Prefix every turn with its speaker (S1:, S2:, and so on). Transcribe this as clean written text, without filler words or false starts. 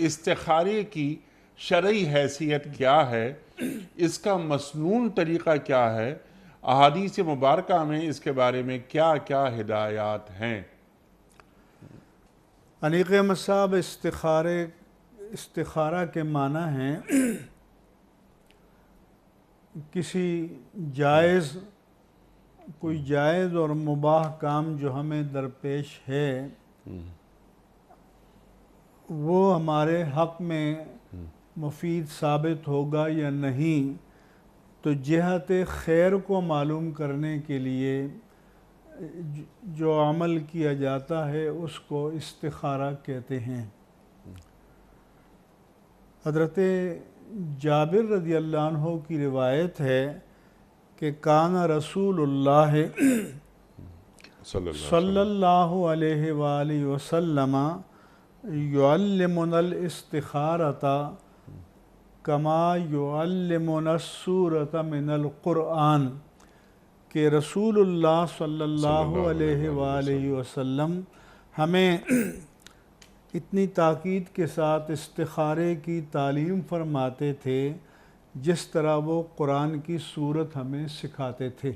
S1: استخارے کی شرعی حیثیت کیا ہے، اس کا مسنون طریقہ کیا ہے، احادیث مبارکہ میں اس کے بارے میں کیا کیا ہدایات ہیں؟
S2: انیق احمد صاحب، استخارہ کے معنی ہیں کوئی جائز اور مباح کام جو ہمیں درپیش ہے وہ ہمارے حق میں مفید ثابت ہوگا یا نہیں، تو جہت خیر کو معلوم کرنے کے لیے جو عمل کیا جاتا ہے اس کو استخارہ کہتے ہیں۔ حضرت جابر رضی اللہ عنہ کی روایت ہے کہ کان رسول اللہ صلی اللہ علیہ وآلہ وسلم یعلمنا الاستخارۃ کما یعلمنا السورۃ من القرآن، کہ رسول اللہ صلی اللہ علیہ وآلہ وسلم ہمیں اتنی تاکید کے ساتھ استخارے کی تعلیم فرماتے تھے جس طرح وہ قرآن کی سورت ہمیں سکھاتے تھے۔